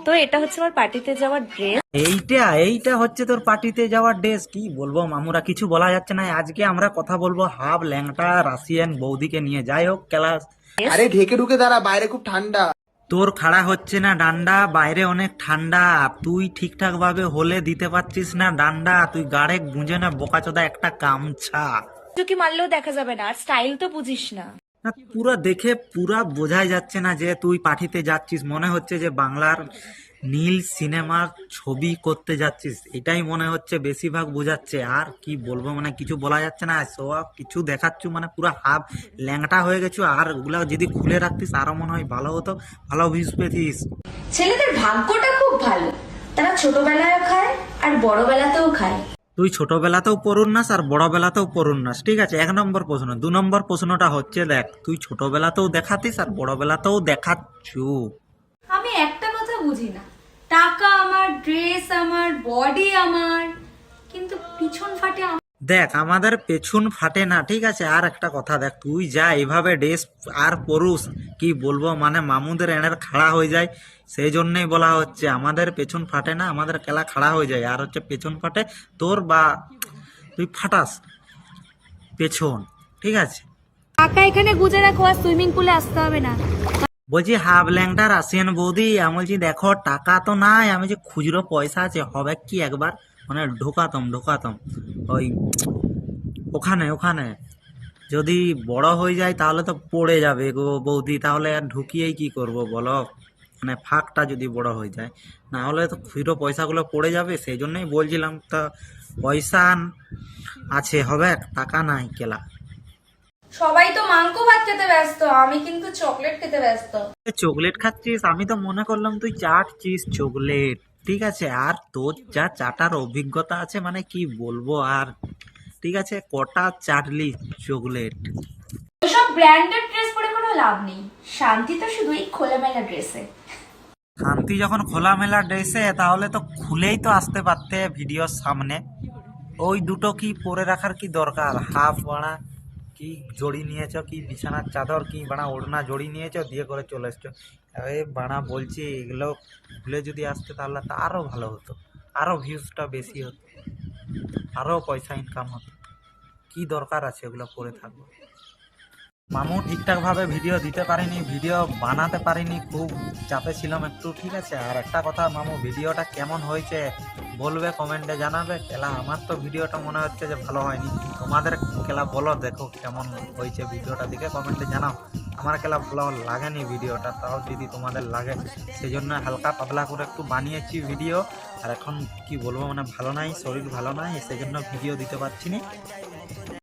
তো এটা হচ্ছে আমার পার্টিতে যাওয়ার ড্রেস। এইটা হচ্ছে তোর পার্টিতে যাওয়ার ড্রেস? কি বলবো মামুরা, কিছু বলা যাচ্ছে না। আজকে আমরা কথা বলবো হাফ ল্যাংটা রাশিয়ান বৌদিকে নিয়ে। যাই হোক ক্লাস। আরে ঢেকে ঢুকে দাঁড়া, বাইরে খুব ঠান্ডা। তোর খাড়া হচ্ছে না ডান্ডা, বাইরে অনেক ঠান্ডা। তুই ঠিকঠাক ভাবে হলে দিতে পারছিস না ডান্ডা। তুই গাড়ে গুঁজে না বোকাচোদা একটা গামছা। চুকি মারলেও দেখা যাবে না, আর স্টাইল তো বুঝিস না। না, পুরো দেখে পুরা বোঝাই যাচ্ছে না যে তুই পার্টিতে যাচ্ছিস। মনে হচ্ছে যে বাংলার নীল সিনেমার ছবি করতে যাচ্ছিস, এটাই মনে হচ্ছে বেশিরভাগ বোঝাচ্ছে। আর কি বলবো, মানে কিছু বলা যাচ্ছে না। সব কিছু দেখাচ্ছ মানে পুরো হাফ ল্যাংটা হয়ে গেছো। আর ওগুলা যদি খুলে রাখতিস আরো মনে হয় ভালো হতো, ভালো ভিউজ পেতিস। ছেলেদের ভাগ্যটা খুব ভালো, তারা ছোটবেলায়ও খায় আর বড়বেলাতেও খায়। তুই ছোটবেলাতেও পড়ুন্নাস আর বড়বেলাতেও পড়ুন্নাস, ঠিক আছে? 1 নম্বর প্রশ্ন। 2 নম্বর প্রশ্নটা হচ্ছে, দেখ তুই ছোটবেলাতেও দেখাতিস আর বড়বেলাতেও দেখাচ্ছু। আমি একটা কথা বুঝি না, টাকা আমার, ড্রেস আমার, বডি আমার, কিন্তু পিছন ফাটে দেখ আমাদের পেছন ফাটে না, ঠিক আছে? আর একটা কথা, দেখ তুই যা এইভাবে ড্রেস আর পরুস, কি বলবো, মানে মামুদের এনের খাড়া হয়ে যায়। সেই জন্যই বলা হচ্ছে আমাদের পেছন ফাটে না, আমাদের কেলা খাড়া হয়ে যায়। আর হচ্ছে পেছন ফাটে তোর, বা তুই ফাটাস পেছন, ঠিক আছে? টাকা এখানে গুজে রাখো, আর সুইমিং পুলে আসতে হবে না। বলছি হাফ ল্যাংটা রাশিয়ান বৌদি, আমি বলছি দেখো টাকা তো নাই, আমি যে খুচরো পয়সা আছে, হবে কি একবার মানে ঢোকাতাম ওই ওখানে ওখানে। যদি বড় হয়ে যায় তাহলে তো পড়ে যাবে গো বৌদি, তাহলে আর ঢুকিয়েই কি করব বলো? মানে ফাঁকটা যদি বড় হয়ে যায়, না হলে তো খুচরো পয়সাগুলো পড়ে যাবে। সেই জন্যই বলছিলাম। তা পয়সা আছে, হবে, টাকা নাই কেলা। সবাই তো মাংস ভাত খেতে ব্যস্ত, আমি কিন্তু চকলেট খেতে ব্যস্ত। চকলেট খাচ্ছিস? আমি তো মনে করলাম তুই চাটছিস চকলেট, ঠিক আছে? আর তোর যা চাটার অভিজ্ঞতা আছে মানে কি বলবো আর, ঠিক আছে? কটা চাটলি চকলেট? ওইসব ব্র্যান্ডেড ড্রেস পরে কোনো লাভ নেই, শান্তি তো শুধু এই খোলামেলা ড্রেসে। শান্তি যখন খোলামেলা ড্রেসে, তাহলে তো খুলেই তো আসতে পারতে ভিডিওর সামনে। ওই দুটো কি পরে রাখার কি দরকার? হাফ বাড়া কি জড়ি নিয়েছ, কি বিছানার চাদর, কি বাড়া ওড়না জড়ি নিয়েছ, দিয়ে করে চলে এসছো। এ বাড়া বলছি এগুলো খুলে যদি আসতে তাহলে তো আরো ভালো হতো, আরো ভিউজটা বেশি হতো, আরো পয়সা ইনকাম হতো। কি দরকার আছে এগুলো পরে থাকবো? মামু ঠিকঠাক ভাবে ভিডিও দিতে পারিনি, ভিডিও বানাতে পারিনি, খুব চাপে ছিলাম একটু, ঠিক আছে? আর একটা কথা মামু, ভিডিওটা কেমন হয়েছে বলবে, কমেন্টে জানাবে। কেলা আমার তো ভিডিওটা মনে হচ্ছে যে ভালো হয়নি, তোমাদের কেলা বলো দেখো কেমন হয়েছে ভিডিওটা, দিকে কমেন্টে জানাও। আমার কেলা ভালো লাগেনি ভিডিওটা, তাও যদি তোমাদের লাগে সেই জন্য হালকা পাতলা করে একটু বানিয়েছি ভিডিও। আর এখন কি বলবো, মানে ভালো নাই, শরীর ভালো নাই, সেই জন্য ভিডিও দিতে পারছি না।